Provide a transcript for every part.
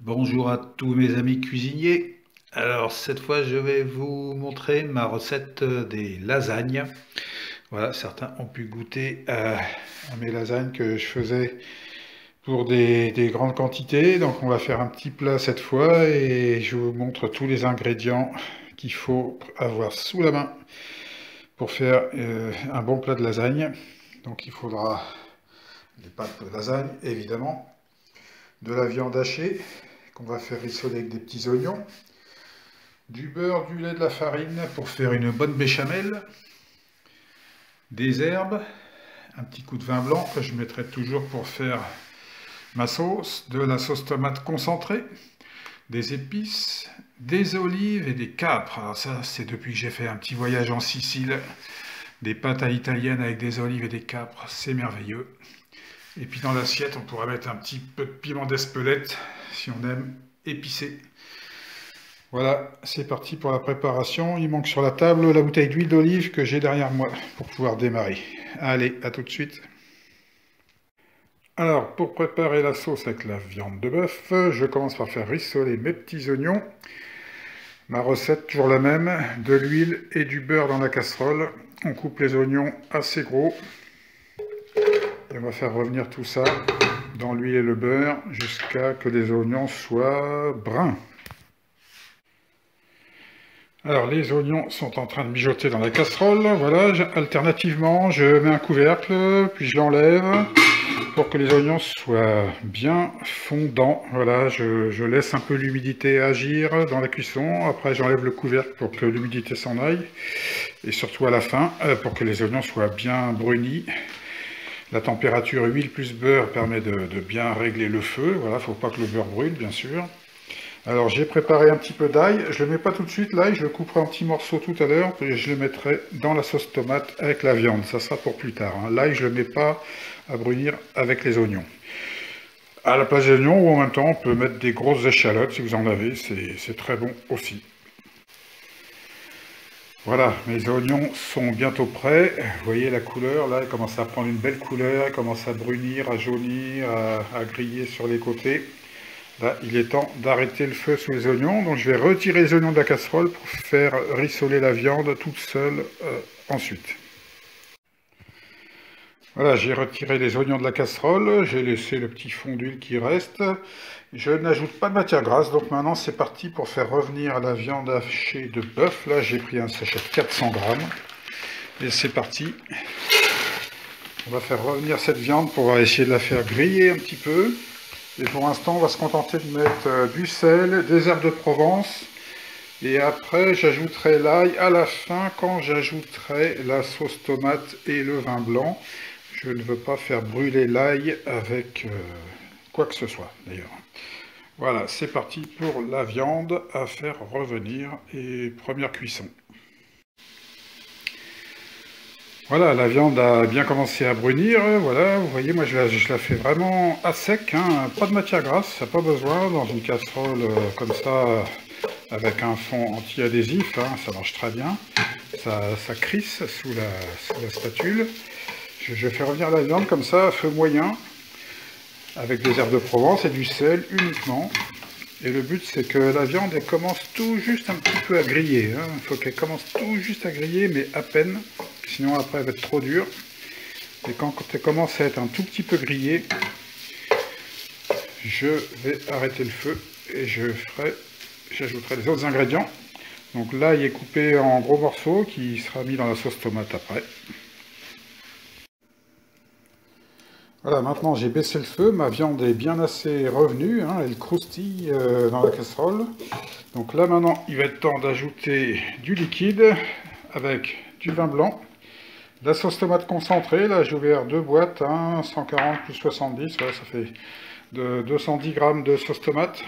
Bonjour à tous mes amis cuisiniers. Alors cette fois je vais vous montrer ma recette des lasagnes. Voilà, certains ont pu goûter à mes lasagnes que je faisais pour des grandes quantités. Donc on va faire un petit plat cette fois et je vous montre tous les ingrédients qu'il faut avoir sous la main pour faire un bon plat de lasagne. Donc il faudra des pâtes de lasagne évidemment, de la viande hachée qu'on va faire rissoler avec des petits oignons, du beurre, du lait, de la farine pour faire une bonne béchamel, des herbes, un petit coup de vin blanc que je mettrai toujours pour faire ma sauce, de la sauce tomate concentrée, des épices, des olives et des capres. Alors ça, c'est depuis que j'ai fait un petit voyage en Sicile, des pâtes à l'italienne avec des olives et des capres, c'est merveilleux. Et puis dans l'assiette, on pourrait mettre un petit peu de piment d'Espelette si on aime épicé. Voilà, c'est parti pour la préparation. Il manque sur la table la bouteille d'huile d'olive que j'ai derrière moi pour pouvoir démarrer. Allez, à tout de suite. Alors, pour préparer la sauce avec la viande de bœuf, je commence par faire rissoler mes petits oignons. Ma recette, toujours la même, de l'huile et du beurre dans la casserole. On coupe les oignons assez gros. Et on va faire revenir tout ça dans l'huile et le beurre jusqu'à ce que les oignons soient bruns. Alors les oignons sont en train de mijoter dans la casserole, voilà, alternativement je mets un couvercle, puis je l'enlève pour que les oignons soient bien fondants. Voilà, je laisse un peu l'humidité agir dans la cuisson, après j'enlève le couvercle pour que l'humidité s'en aille, et surtout à la fin, pour que les oignons soient bien brunis. La température huile plus beurre permet de bien régler le feu, voilà, faut pas que le beurre brûle bien sûr. Alors j'ai préparé un petit peu d'ail, je ne le mets pas tout de suite, l'ail je le couperai en petits morceaux tout à l'heure, et je le mettrai dans la sauce tomate avec la viande, ça sera pour plus tard. Hein. L'ail je ne le mets pas à brunir avec les oignons. À la place des oignons, ou en même temps on peut mettre des grosses échalotes si vous en avez, c'est très bon aussi. Voilà, mes oignons sont bientôt prêts, vous voyez la couleur, là ils commencent à prendre une belle couleur, ils commencent à brunir, à jaunir, à griller sur les côtés. Là, il est temps d'arrêter le feu sous les oignons. Donc je vais retirer les oignons de la casserole pour faire rissoler la viande toute seule ensuite. Voilà, j'ai retiré les oignons de la casserole, j'ai laissé le petit fond d'huile qui reste. Je n'ajoute pas de matière grasse, donc maintenant c'est parti pour faire revenir la viande hachée de bœuf. Là, j'ai pris un sachet de 400 grammes. Et c'est parti. On va faire revenir cette viande pour essayer de la faire griller un petit peu. Et pour l'instant, on va se contenter de mettre du sel, des herbes de Provence. Et après, j'ajouterai l'ail à la fin quand j'ajouterai la sauce tomate et le vin blanc. Je ne veux pas faire brûler l'ail avec quoi que ce soit, d'ailleurs. Voilà, c'est parti pour la viande à faire revenir et première cuisson. Voilà, la viande a bien commencé à brunir, voilà, vous voyez, moi je la fais vraiment à sec, hein, pas de matière grasse, ça n'a pas besoin, dans une casserole comme ça, avec un fond anti-adhésif, hein, ça marche très bien, ça crisse sous la spatule. Je fais revenir la viande comme ça, à feu moyen, avec des herbes de Provence et du sel uniquement. Et le but c'est que la viande elle commence tout juste un petit peu à griller, hein. Il faut qu'elle commence tout juste à griller, mais à peine. Sinon après elle va être trop dure. Et quand elle commence à être un tout petit peu grillée, je vais arrêter le feu et j'ajouterai les autres ingrédients. Donc là il est coupé en gros morceaux qui sera mis dans la sauce tomate après. Voilà, maintenant j'ai baissé le feu, ma viande est bien assez revenue, hein, elle croustille dans la casserole. Donc là maintenant il va être temps d'ajouter du liquide avec du vin blanc. La sauce tomate concentrée, là j'ai ouvert deux boîtes, hein, 140 plus 70, voilà, ça fait de 210 grammes de sauce tomate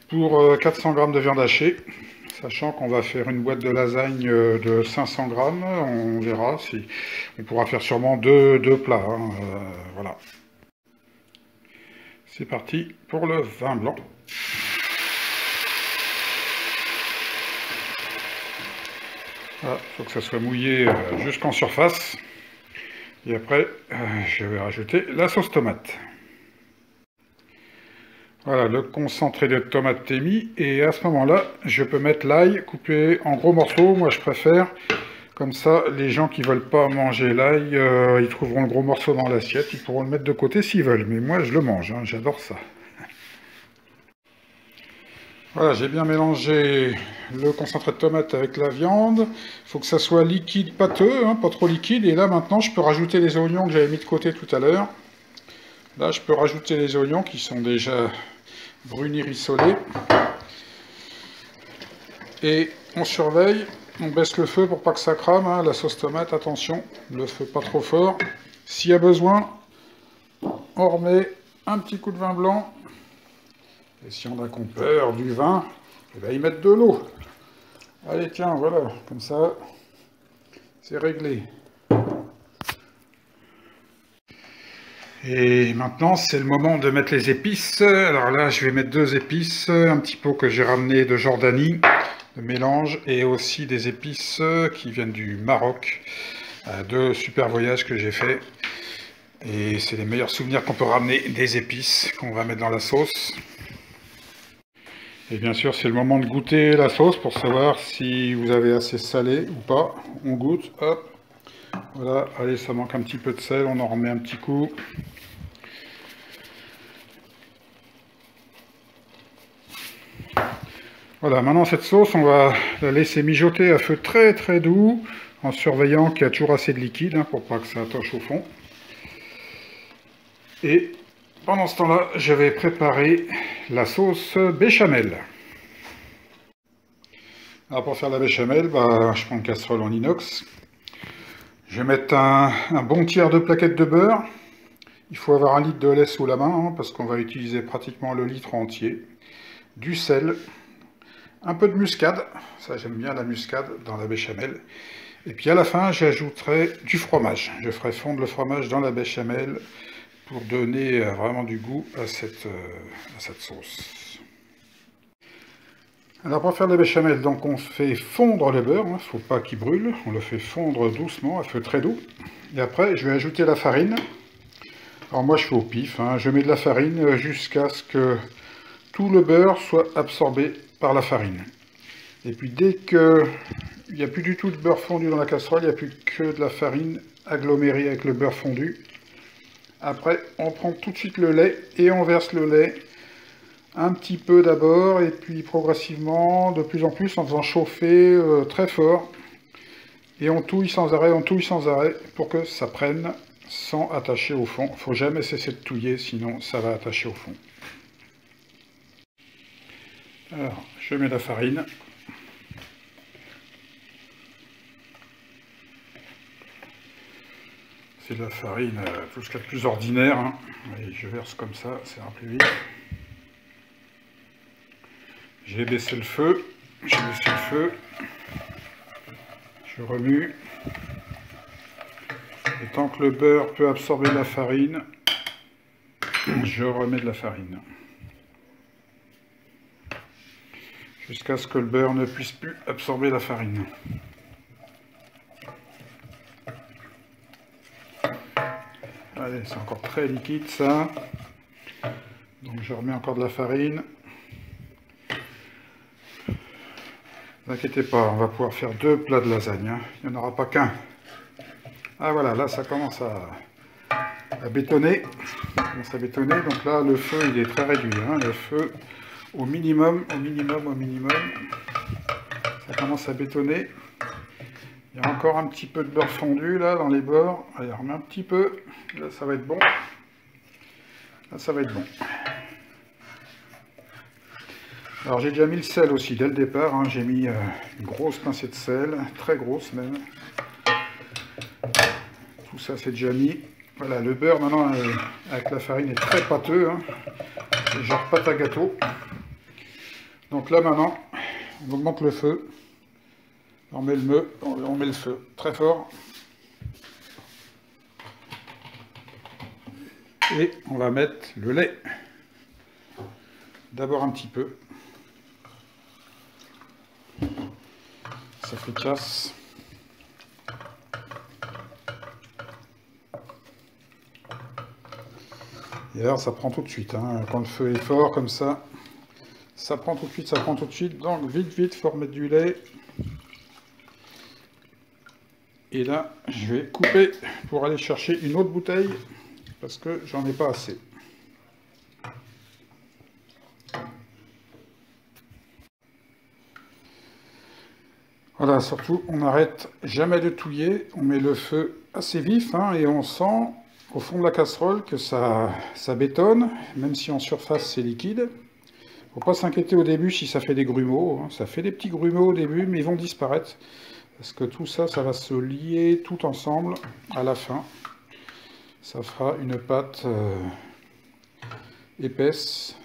pour 400 grammes de viande hachée. Sachant qu'on va faire une boîte de lasagne de 500 grammes, on verra si on pourra faire sûrement deux plats. Hein, voilà. C'est parti pour le vin blanc. Voilà, il faut que ça soit mouillé jusqu'en surface. Et après, je vais rajouter la sauce tomate. Voilà, le concentré de tomate est mis. Et à ce moment-là, je peux mettre l'ail coupé en gros morceaux. Moi, je préfère. Comme ça, les gens qui ne veulent pas manger l'ail, ils trouveront le gros morceau dans l'assiette. Ils pourront le mettre de côté s'ils veulent. Mais moi, je le mange. Hein, j'adore ça. Voilà, j'ai bien mélangé le concentré de tomate avec la viande. Il faut que ça soit liquide, pâteux, hein, pas trop liquide. Et là, maintenant, je peux rajouter les oignons que j'avais mis de côté tout à l'heure. Là, je peux rajouter les oignons qui sont déjà brunis rissolés. Et on surveille, on baisse le feu pour pas que ça crame. Hein, la sauce tomate, attention, le feu pas trop fort. S'il y a besoin, on remet un petit coup de vin blanc. Et si on a qu'on peur du vin, il va y mettre de l'eau. Allez, tiens, voilà, comme ça, c'est réglé. Et maintenant, c'est le moment de mettre les épices. Alors là, je vais mettre 2 épices, un petit pot que j'ai ramené de Jordanie, de mélange, et aussi des épices qui viennent du Maroc, 2 super voyages que j'ai fait. Et c'est les meilleurs souvenirs qu'on peut ramener des épices qu'on va mettre dans la sauce. Et bien sûr, c'est le moment de goûter la sauce pour savoir si vous avez assez salé ou pas. On goûte, hop. Voilà, allez, ça manque un petit peu de sel, on en remet un petit coup. Voilà, maintenant cette sauce, on va la laisser mijoter à feu très très doux, en surveillant qu'il y a toujours assez de liquide, hein, pour pas que ça attache au fond. Et pendant ce temps-là, je vais préparer la sauce béchamel. Alors pour faire la béchamel, je prends une casserole en inox. Je vais mettre un bon tiers de plaquettes de beurre. Il faut avoir 1 litre de lait sous la main, hein, parce qu'on va utiliser pratiquement le litre entier. Du sel, un peu de muscade, ça j'aime bien la muscade dans la béchamel. Et puis à la fin, j'ajouterai du fromage. Je ferai fondre le fromage dans la béchamel pour donner vraiment du goût à cette sauce. Alors pour faire la béchamel, donc on fait fondre le beurre, il ne faut pas qu'il brûle, on le fait fondre doucement à feu très doux. Et après, je vais ajouter la farine. Alors moi je fais au pif, hein, je mets de la farine jusqu'à ce que tout le beurre soit absorbé par la farine. Et puis dès qu'il n'y a plus du tout de beurre fondu dans la casserole, il n'y a plus que de la farine agglomérée avec le beurre fondu. Après, on prend tout de suite le lait et on verse le lait un petit peu d'abord et puis progressivement, de plus en plus, en faisant chauffer très fort. Et on touille sans arrêt pour que ça prenne sans attacher au fond. Il ne faut jamais cesser de touiller, sinon ça va attacher au fond. Alors, je mets la farine. C'est de la farine, tout ce qu'il y a de plus ordinaire. Hein. Et je verse comme ça ira plus vite. J'ai baissé le feu. Je remue. Et tant que le beurre peut absorber la farine, je remets de la farine. Jusqu'à ce que le beurre ne puisse plus absorber la farine. Allez, c'est encore très liquide ça. Donc je remets encore de la farine. Ne vous inquiétez pas, on va pouvoir faire 2 plats de lasagne. Hein. Il n'y en aura pas qu'un. Ah voilà, là ça commence à bétonner. Donc là le feu il est très réduit. Hein. Le feu au minimum. Ça commence à bétonner. Il y a encore un petit peu de beurre fondu là dans les bords. Allez, on remet un petit peu. Là ça va être bon. Alors j'ai déjà mis le sel aussi dès le départ, hein. J'ai mis une grosse pincée de sel, très grosse même. Tout ça c'est déjà mis. Voilà, le beurre maintenant avec la farine est très pâteux, hein. C'est genre pâte à gâteau. Donc là maintenant, on augmente le feu. On met le feu très fort. Et on va mettre le lait. D'abord un petit peu. Ça fricasse. Et alors ça prend tout de suite, hein. Quand le feu est fort comme ça prend tout de suite, ça prend tout de suite. Donc vite, vite, faut remettre du lait. Et là, je vais couper pour aller chercher une autre bouteille, parce que j'en ai pas assez. Voilà, surtout, on n'arrête jamais de touiller. On met le feu assez vif, hein, et on sent au fond de la casserole que ça bétonne, même si en surface c'est liquide. Faut pas s'inquiéter au début si ça fait des grumeaux, hein. Ça fait des petits grumeaux au début, mais ils vont disparaître. Parce que tout ça, ça va se lier tout ensemble à la fin. Ça fera une pâte épaisse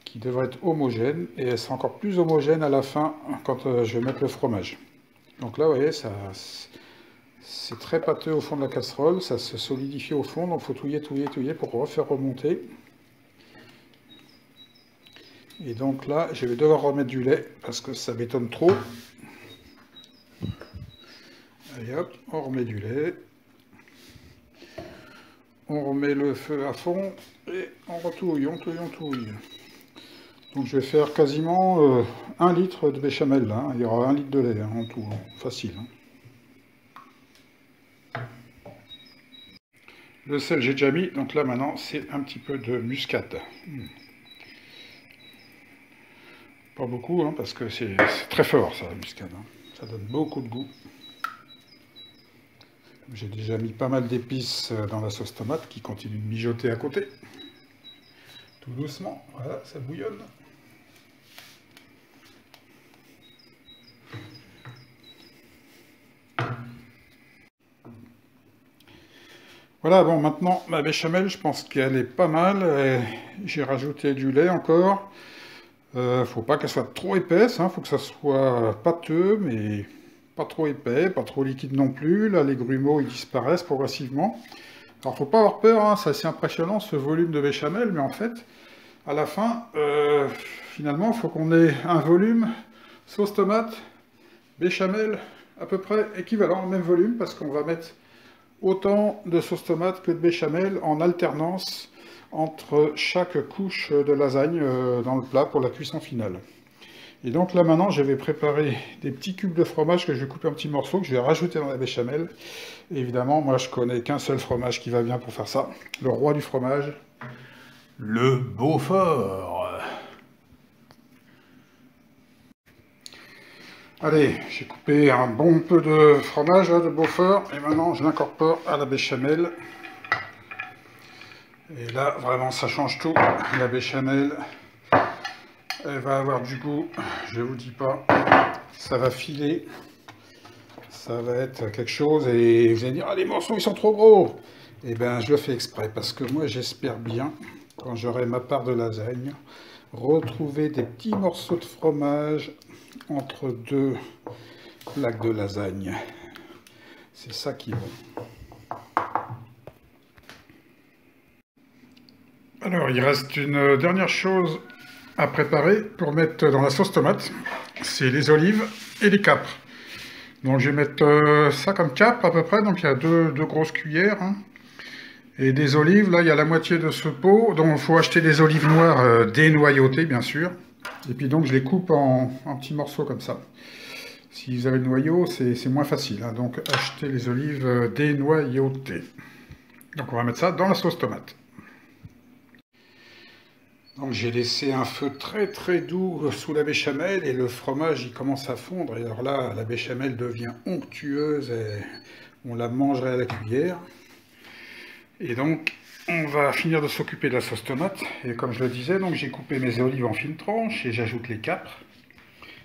qui devrait être homogène. Et elle sera encore plus homogène à la fin quand je vais mettre le fromage. Donc là, vous voyez, c'est très pâteux au fond de la casserole. Ça se solidifie au fond. Donc il faut touiller, touiller, touiller pour refaire remonter. Et donc là, je vais devoir remettre du lait parce que ça bétonne trop. Allez hop, on remet du lait. On remet le feu à fond et on retouille, on touille, on touille. Donc je vais faire quasiment 1 litre de béchamel là. Il y aura 1 litre de lait en tout, facile. Le sel j'ai déjà mis, donc là maintenant c'est un petit peu de muscade. Pas beaucoup, hein, parce que c'est très fort ça, la muscade. Hein. Ça donne beaucoup de goût. J'ai déjà mis pas mal d'épices dans la sauce tomate qui continue de mijoter à côté. Tout doucement, voilà, ça bouillonne. Voilà, bon, maintenant, ma béchamel, je pense qu'elle est pas mal. J'ai rajouté du lait encore. Faut pas qu'elle soit trop épaisse, hein, faut que ça soit pâteux, mais pas trop épais, pas trop liquide non plus. Là, les grumeaux, ils disparaissent progressivement. Alors, faut pas avoir peur, hein, c'est assez impressionnant, ce volume de béchamel, mais en fait, à la fin, finalement, il faut qu'on ait un volume sauce tomate, béchamel, à peu près équivalent, même volume, parce qu'on va mettre autant de sauce tomate que de béchamel en alternance entre chaque couche de lasagne dans le plat pour la cuisson finale. Et donc là maintenant je vais préparer des petits cubes de fromage que je vais couper en petits morceaux, que je vais rajouter dans la béchamel. Et évidemment moi je connais qu'un seul fromage qui va bien pour faire ça, le roi du fromage, le Beaufort. Allez, j'ai coupé un bon peu de fromage là, de Beaufort, et maintenant je l'incorpore à la béchamel. Et là, vraiment, ça change tout. La béchamel, elle va avoir du goût, je vous dis pas. Ça va filer. Ça va être quelque chose. Et vous allez dire, ah, les morceaux, ils sont trop gros. Eh bien, je le fais exprès, parce que moi, j'espère bien, quand j'aurai ma part de lasagne, retrouver des petits morceaux de fromage entre 2 plaques de lasagne. C'est ça qui va. Alors, il reste une dernière chose à préparer pour mettre dans la sauce tomate. C'est les olives et les capres. Donc, je vais mettre ça comme capre à peu près. Donc, il y a deux grosses cuillères. Hein. Et des olives, là, il y a la moitié de ce pot. Donc, il faut acheter des olives noires dénoyautées, bien sûr. Et puis, donc, je les coupe en petits morceaux comme ça. Si vous avez le noyau, c'est moins facile. Hein. Donc, achetez les olives dénoyautées. Donc, on va mettre ça dans la sauce tomate. Donc j'ai laissé un feu très très doux sous la béchamel et le fromage il commence à fondre. Et alors là, la béchamel devient onctueuse et on la mangerait à la cuillère. Et donc on va finir de s'occuper de la sauce tomate. Et comme je le disais, donc j'ai coupé mes olives en fines tranches et j'ajoute les capres.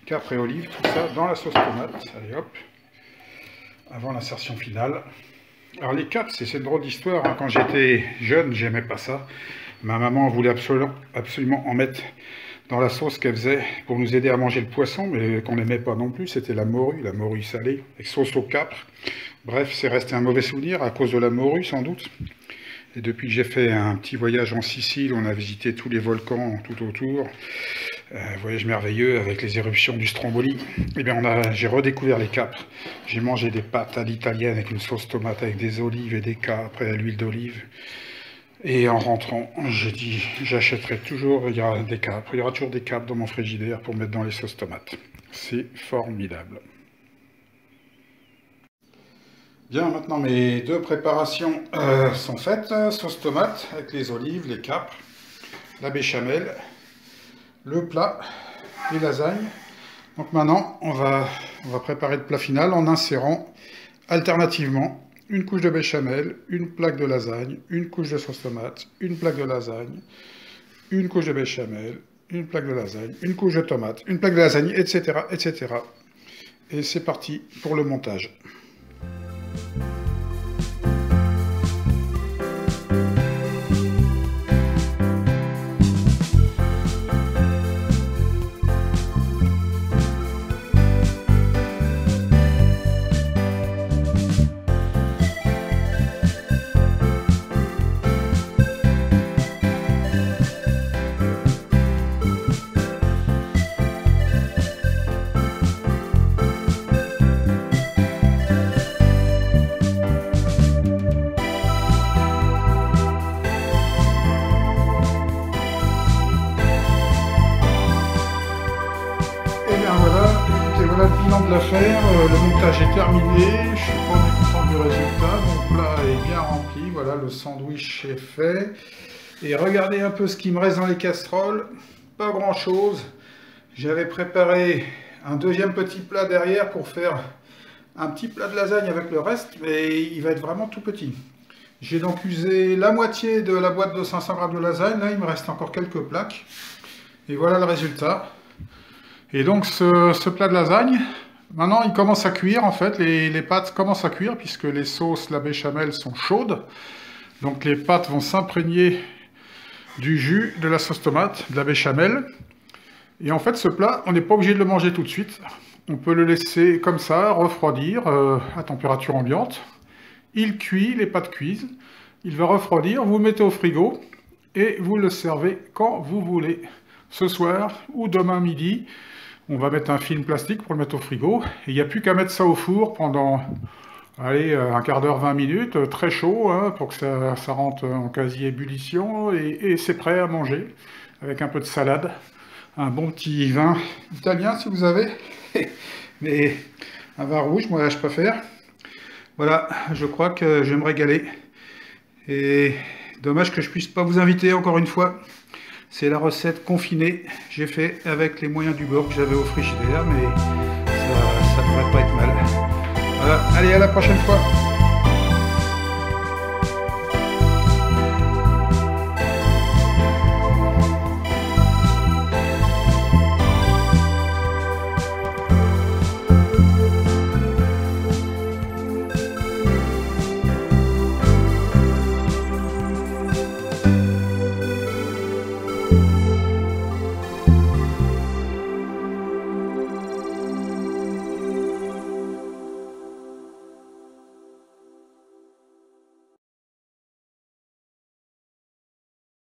Capres et olives, tout ça dans la sauce tomate. Allez hop, avant l'insertion finale. Alors les capres, c'est une drôle d'histoire. Hein. Quand j'étais jeune, j'aimais pas ça. Ma maman voulait absolument en mettre dans la sauce qu'elle faisait pour nous aider à manger le poisson, mais qu'on n'aimait pas non plus, c'était la morue salée, avec sauce au capre. Bref, c'est resté un mauvais souvenir à cause de la morue sans doute. Et depuis que j'ai fait un petit voyage en Sicile, on a visité tous les volcans tout autour, voyage merveilleux avec les éruptions du Stromboli, et bien j'ai redécouvert les capres. J'ai mangé des pâtes à l'italienne avec une sauce tomate, avec des olives et des capres et à l'huile d'olive. Et en rentrant, j'ai dit, j'achèterai toujours, il y aura des capres, il y aura toujours des capres dans mon frigidaire pour mettre dans les sauces tomates. C'est formidable. Bien, maintenant mes deux préparations sont faites. Sauce tomate avec les olives, les capres, la béchamel, le plat, les lasagnes. Donc maintenant, on va préparer le plat final en insérant alternativement une couche de béchamel, une plaque de lasagne, une couche de sauce tomate, une plaque de lasagne, une couche de béchamel, une plaque de lasagne, une couche de tomate, une plaque de lasagne, etc., etc. Et c'est parti pour le montage. Voilà le bilan de l'affaire, le montage est terminé, je suis vraiment content du résultat, mon plat est bien rempli, voilà, le sandwich est fait. Et regardez un peu ce qui me reste dans les casseroles, pas grand chose. J'avais préparé un deuxième petit plat derrière pour faire un petit plat de lasagne avec le reste, mais il va être vraiment tout petit. J'ai donc usé la moitié de la boîte de 500 g de lasagne, là il me reste encore quelques plaques. Et voilà le résultat. Et donc ce plat de lasagne, maintenant il commence à cuire en fait, les pâtes commencent à cuire puisque les sauces, la béchamel sont chaudes. Donc les pâtes vont s'imprégner du jus, de la sauce tomate, de la béchamel. Et en fait ce plat, on n'est pas obligé de le manger tout de suite. On peut le laisser comme ça, refroidir à température ambiante. Il cuit, les pâtes cuisent, il va refroidir, vous le mettez au frigo et vous le servez quand vous voulez. Ce soir ou demain midi. On va mettre un film plastique pour le mettre au frigo. Et il n'y a plus qu'à mettre ça au four pendant, allez, un quart d'heure, 20 minutes, très chaud, hein, pour que ça rentre en quasi-ébullition. Et c'est prêt à manger, avec un peu de salade. Un bon petit vin italien, si vous avez. Mais un vin rouge, moi, je préfère. Voilà, je crois que je vais me régaler. Et dommage que je ne puisse pas vous inviter encore une fois. C'est la recette confinée, j'ai fait avec les moyens du bord que j'avais au frigidaire, mais ça ne devrait pas être mal. Voilà, allez, à la prochaine fois.